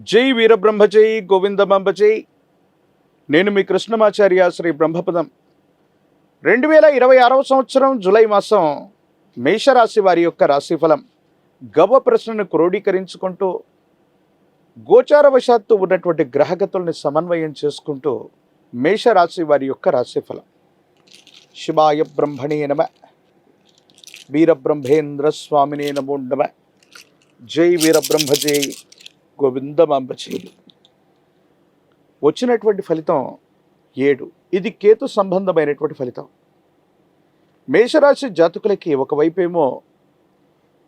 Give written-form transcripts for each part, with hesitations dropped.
జై వీరబ్రహ్మ జై గోవిందమాంబ జై. నేను మీ కృష్ణమాచార్య శ్రీ బ్రహ్మపదం. 2026 సంవత్సరం జూలై మాసం మేషరాశి వారి యొక్క రాశిఫలం గవ ప్రశ్నను క్రోడీకరించుకుంటూ గోచారవశాత్తు ఉన్నటువంటి గ్రహగతుల్ని సమన్వయం చేసుకుంటూ మేషరాశి వారి యొక్క రాశిఫలం. శివాయ బ్రహ్మణే నమ, వీరబ్రహ్మేంద్ర స్వామినే నమో నమ. జై వీరబ్రహ్మ జై గోవిందమాంబ జై. వచ్చినటువంటి ఫలితం 7. ఇది కేతు సంబంధమైనటువంటి ఫలితం. మేషరాశి జాతకులకి ఒకవైపేమో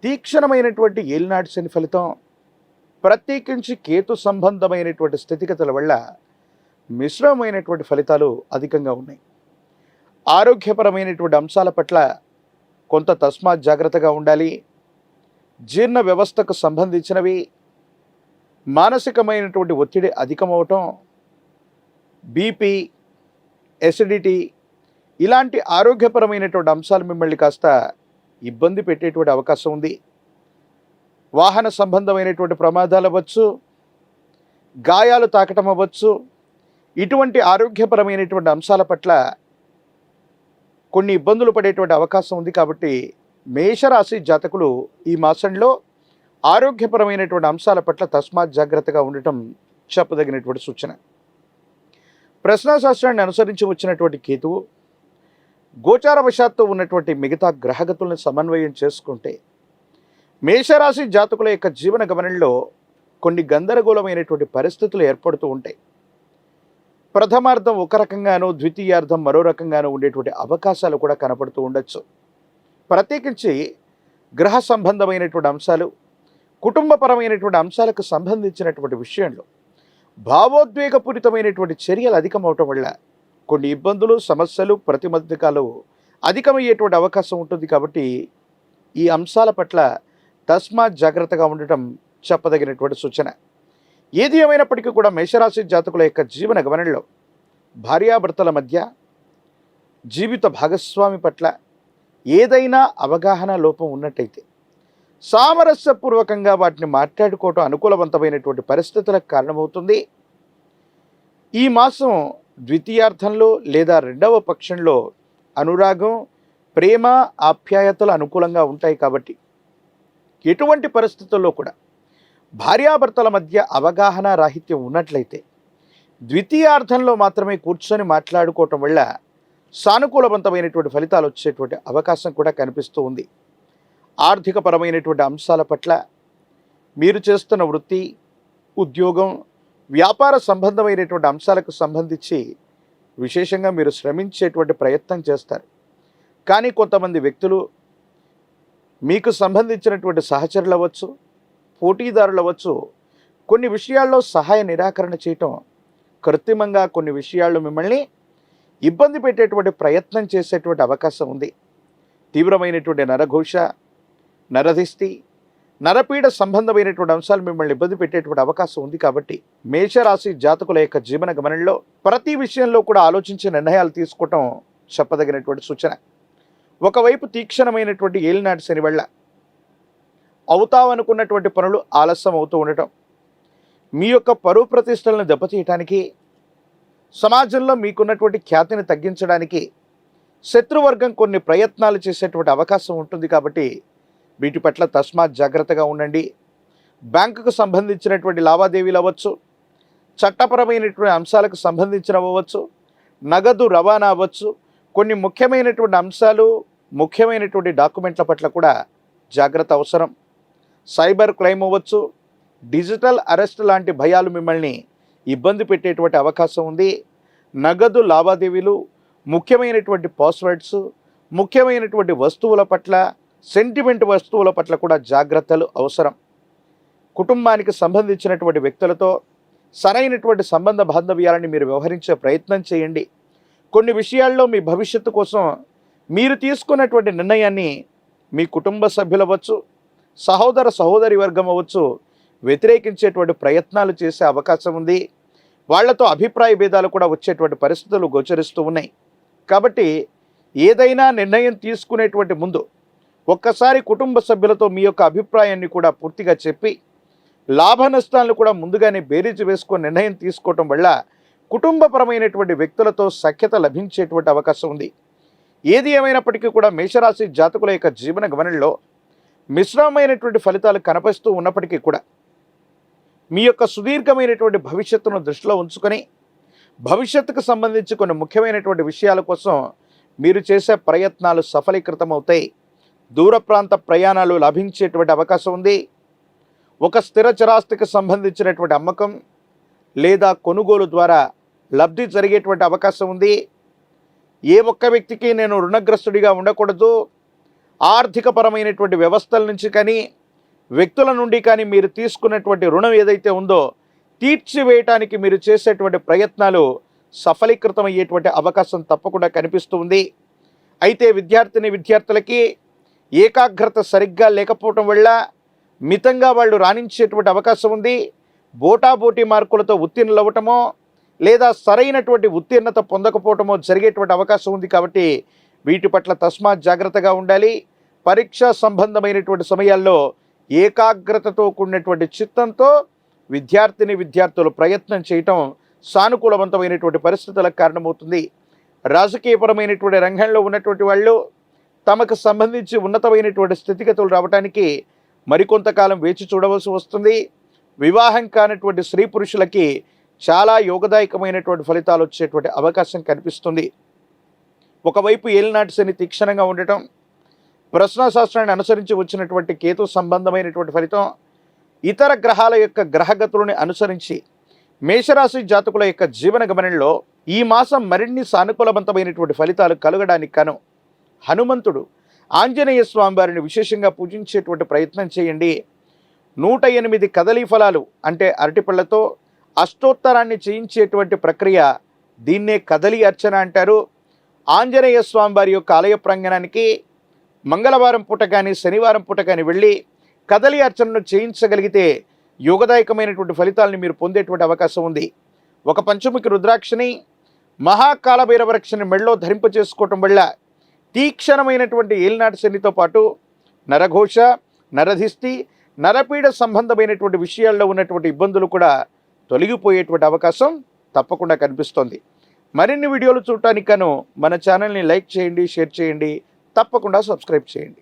తీక్షణమైనటువంటి ఏలినాటి శని ఫలితం, ప్రత్యేకించి కేతు సంబంధమైనటువంటి స్థితిగతుల వల్ల మిశ్రమమైనటువంటి ఫలితాలు అధికంగా ఉన్నాయి. ఆరోగ్యపరమైనటువంటి అంశాల పట్ల కొంత తస్మాత్ జాగ్రత్తగా ఉండాలి. జీర్ణ వ్యవస్థకు సంబంధించినవి, మానసికమైనటువంటి ఒత్తిడి అధికమవటం, బీపీ, ఎసిడిటీ ఇలాంటి ఆరోగ్యపరమైనటువంటి అంశాలు మిమ్మల్ని కాస్త ఇబ్బంది పెట్టేటువంటి అవకాశం ఉంది. వాహన సంబంధమైనటువంటి ప్రమాదాలు అవ్వచ్చు, గాయాలు తాకటం అవ్వచ్చు. ఇటువంటి ఆరోగ్యపరమైనటువంటి అంశాల పట్ల కొన్ని ఇబ్బందులు పడేటువంటి అవకాశం ఉంది. కాబట్టి మేషరాశి జాతకులు ఈ మాసంలో ఆరోగ్యపరమైనటువంటి అంశాల పట్ల తస్మాత్ జాగ్రత్తగా ఉండటం చెప్పదగినటువంటి సూచన. ప్రశ్నాశాస్త్రాన్ని అనుసరించి వచ్చినటువంటి కేతువు గోచారవశాత్తు ఉన్నటువంటి మిగతా గ్రహగతులను సమన్వయం చేసుకుంటే మేషరాశి జాతకుల యొక్క జీవన గమనంలో కొన్ని గందరగోళమైనటువంటి పరిస్థితులు ఏర్పడుతూ ఉంటాయి. ప్రథమార్థం ఒక రకంగానూ, ద్వితీయార్థం మరో రకంగానూ ఉండేటువంటి అవకాశాలు కూడా కనపడుతూ ఉండొచ్చు. ప్రత్యేకించి గ్రహ సంబంధమైనటువంటి అంశాలు, కుటుంబపరమైనటువంటి అంశాలకు సంబంధించినటువంటి విషయంలో భావోద్వేగపూరితమైనటువంటి చర్యలు అధికమవటం వల్ల కొన్ని ఇబ్బందులు, సమస్యలు, ప్రతిబంధకాలు అధికమయ్యేటువంటి అవకాశం ఉంటుంది. కాబట్టి ఈ అంశాల పట్ల తస్మాత్ జాగ్రత్తగా ఉండటం చెప్పదగినటువంటి సూచన. ఏది ఏమైనప్పటికీ కూడా మేషరాశి జాతకుల యొక్క జీవన గమనంలో భార్యాభర్తల మధ్య, జీవిత భాగస్వామి పట్ల ఏదైనా అవగాహన లోపం ఉన్నట్టయితే సామరస్యపూర్వకంగా వాటిని మాట్లాడుకోవటం అనుకూలవంతమైనటువంటి పరిస్థితులకు కారణమవుతుంది. ఈ మాసం ద్వితీయార్థంలో లేదా రెండవ పక్షంలో అనురాగం, ప్రేమ, ఆప్యాయతలు అనుకూలంగా ఉంటాయి. కాబట్టి ఎటువంటి పరిస్థితుల్లో కూడా భార్యాభర్తల మధ్య అవగాహన రాహిత్యం ఉన్నట్లయితే ద్వితీయార్థంలో మాత్రమే కూర్చొని మాట్లాడుకోవటం వల్ల సానుకూలవంతమైనటువంటి ఫలితాలు వచ్చేటువంటి అవకాశం కూడా కనిపిస్తూ ఉంది. ఆర్థికపరమైనటువంటి అంశాల పట్ల, మీరు చేస్తున్న వృత్తి, ఉద్యోగం, వ్యాపార సంబంధమైనటువంటి అంశాలకు సంబంధించి విశేషంగా మీరు శ్రమించేటువంటి ప్రయత్నం చేస్తారు. కానీ కొంతమంది వ్యక్తులు, మీకు సంబంధించినటువంటి సహచరులు అవ్వచ్చు, పోటీదారులు అవ్వచ్చు, కొన్ని విషయాల్లో సహాయ నిరాకరణ చేయటం, కృత్రిమంగా కొన్ని విషయాల్లో మిమ్మల్ని ఇబ్బంది పెట్టేటువంటి ప్రయత్నం చేసేటువంటి అవకాశం ఉంది. తీవ్రమైనటువంటి నరఘోష, నరదిష్టి, నరపీడ సంబంధమైనటువంటి అంశాలు మిమ్మల్ని ఇబ్బంది పెట్టేటువంటి అవకాశం ఉంది. కాబట్టి మేషరాశి జాతకుల యొక్క జీవన గమనంలో ప్రతి విషయంలో కూడా ఆలోచించి నిర్ణయాలు తీసుకోవటం చెప్పదగినటువంటి సూచన. ఒకవైపు తీక్షణమైనటువంటి ఏలినాటి శని వల్ల అవుతావనుకున్నటువంటి పనులు ఆలస్యం అవుతూ ఉండటం, మీ యొక్క పరువు ప్రతిష్టలను దెబ్బతీయటానికి, సమాజంలో మీకున్నటువంటి ఖ్యాతిని తగ్గించడానికి శత్రువర్గం కొన్ని ప్రయత్నాలు చేసేటువంటి అవకాశం ఉంటుంది. కాబట్టి వీటి పట్ల తస్మాత్ జాగ్రత్తగా ఉండండి. బ్యాంకుకు సంబంధించినటువంటి లావాదేవీలు అవ్వచ్చు, చట్టపరమైనటువంటి అంశాలకు సంబంధించినవి అవ్వచ్చు, నగదు రవాణా అవ్వచ్చు, కొన్ని ముఖ్యమైనటువంటి అంశాలు, ముఖ్యమైనటువంటి డాక్యుమెంట్ల పట్ల కూడా జాగ్రత్త అవసరం. సైబర్ క్రైమ్ అవ్వచ్చు, డిజిటల్ అరెస్ట్ లాంటి భయాలు మిమ్మల్ని ఇబ్బంది పెట్టేటువంటి అవకాశం ఉంది. నగదు లావాదేవీలు, ముఖ్యమైనటువంటి పాస్వర్డ్స్, ముఖ్యమైనటువంటి వస్తువుల పట్ల, సెంటిమెంట్ వస్తువుల పట్ల కూడా జాగ్రత్తలు అవసరం. కుటుంబానికి సంబంధించినటువంటి వ్యక్తులతో సరైనటువంటి సంబంధ బాంధవ్యాలని మీరు వ్యవహరించే ప్రయత్నం చేయండి. కొన్ని విషయాల్లో మీ భవిష్యత్తు కోసం మీరు తీసుకున్నటువంటి నిర్ణయాన్ని మీ కుటుంబ సభ్యులు అవ్వచ్చు, సహోదర సహోదరి వర్గం అవ్వచ్చు, వ్యతిరేకించేటువంటి ప్రయత్నాలు చేసే అవకాశం ఉంది. వాళ్లతో అభిప్రాయ భేదాలు కూడా వచ్చేటువంటి పరిస్థితులు గోచరిస్తూ ఉన్నాయి. కాబట్టి ఏదైనా నిర్ణయం తీసుకునేటువంటి ముందు ఒక్కసారి కుటుంబ సభ్యులతో మీ యొక్క అభిప్రాయాన్ని కూడా పూర్తిగా చెప్పి లాభ నష్టాలను కూడా ముందుగానే బేరీజు వేసుకొని నిర్ణయం తీసుకోవటం వల్ల కుటుంబపరమైనటువంటి వ్యక్తులతో సఖ్యత లభించేటువంటి అవకాశం ఉంది. ఏది ఏమైనప్పటికీ కూడా మేషరాశి జాతకుల యొక్క జీవన గమనంలో మిశ్రమమైనటువంటి ఫలితాలు కనపరుస్తూ ఉన్నప్పటికీ కూడా మీ యొక్క సుదీర్ఘమైనటువంటి భవిష్యత్తును దృష్టిలో ఉంచుకొని భవిష్యత్తుకు సంబంధించి కొన్ని ముఖ్యమైనటువంటి విషయాల కోసం మీరు చేసే ప్రయత్నాలు సఫలీకృతమవుతాయి. దూర ప్రాంత ప్రయాణాలు లభించేటువంటి అవకాశం ఉంది. ఒక స్థిర చరాస్తికి సంబంధించినటువంటి అమ్మకం లేదా కొనుగోలు ద్వారా లబ్ధి జరిగేటువంటి అవకాశం ఉంది. ఏ ఒక్క వ్యక్తికి నేను రుణగ్రస్తుడిగా ఉండకూడదు, ఆర్థికపరమైనటువంటి వ్యవస్థల నుంచి కానీ వ్యక్తుల నుండి కానీ మీరు తీసుకున్నటువంటి రుణం ఏదైతే ఉందో తీర్చివేయటానికి మీరు చేసేటువంటి ప్రయత్నాలు సఫలీకృతమయ్యేటువంటి అవకాశం తప్పకుండా కనిపిస్తూ ఉంది. అయితే విద్యార్థులకి ఏకాగ్రత సరిగ్గా లేకపోవటం వల్ల మితంగా వాళ్ళు రాణించేటువంటి అవకాశం ఉంది. బోటాబోటీ మార్కులతో ఉత్తీర్ణులు అవ్వటమో లేదా సరైనటువంటి ఉత్తీర్ణత పొందకపోవటమో జరిగేటువంటి అవకాశం ఉంది. కాబట్టి వీటి పట్ల తస్మాత్ జాగ్రత్తగా ఉండాలి. పరీక్షా సంబంధమైనటువంటి సమయాల్లో ఏకాగ్రతతో కూడినటువంటి చిత్తంతో విద్యార్థులు ప్రయత్నం చేయటం సానుకూలవంతమైనటువంటి పరిస్థితులకు కారణమవుతుంది. రాజకీయపరమైనటువంటి రంగంలో ఉన్నటువంటి వాళ్ళు తమకు సంబంధించి ఉన్నతమైనటువంటి స్థితిగతులు రావడానికి మరికొంతకాలం వేచి చూడవలసి వస్తుంది. వివాహం కానటువంటి స్త్రీ పురుషులకి చాలా యోగదాయకమైనటువంటి ఫలితాలు వచ్చేటువంటి అవకాశం కనిపిస్తుంది. ఒకవైపు ఏలినాటి శని తీక్షణంగా ఉండటం, ప్రశ్నాశాస్త్రాన్ని అనుసరించి వచ్చినటువంటి కేతు సంబంధమైనటువంటి ఫలితం, ఇతర గ్రహాల యొక్క గ్రహగతులను అనుసరించి మేషరాశి జాతకుల యొక్క జీవన గమనంలో ఈ మాసం మరిన్ని సానుకూలవంతమైనటువంటి ఫలితాలు కలగడానికి కాను హనుమంతుడు ఆంజనేయ స్వామి వారిని విశేషంగా పూజించేటువంటి ప్రయత్నం చేయండి. 108 కదలీ ఫలాలు అంటే అరటిపళ్ళతో అష్టోత్తరాన్ని చేయించేటువంటి ప్రక్రియ, దీన్నే కదలి అర్చన అంటారు. ఆంజనేయ స్వామి వారి యొక్క ఆలయ ప్రాంగణానికి మంగళవారం పూట కానీ శనివారం పూట కానీ వెళ్ళి కదలి అర్చనను చేయించగలిగితే యోగదాయకమైనటువంటి ఫలితాలను మీరు పొందేటువంటి అవకాశం ఉంది. ఒక పంచముఖి రుద్రాక్షని మహాకాలభైరవరక్షని మెళ్ళో ధరింపచేసుకోవటం వల్ల తీక్షణమైనటువంటి ఏలినాటి శనితో పాటు నరఘోష, నరధిష్టి, నరపీడ సంబంధమైనటువంటి విషయాల్లో ఉన్నటువంటి ఇబ్బందులు కూడా తొలగిపోయేటువంటి అవకాశం తప్పకుండా కనిపిస్తోంది. మరిన్ని వీడియోలు చూడటానికి మన ఛానల్ని లైక్ చేయండి, షేర్ చేయండి, తప్పకుండా సబ్స్క్రైబ్ చేయండి.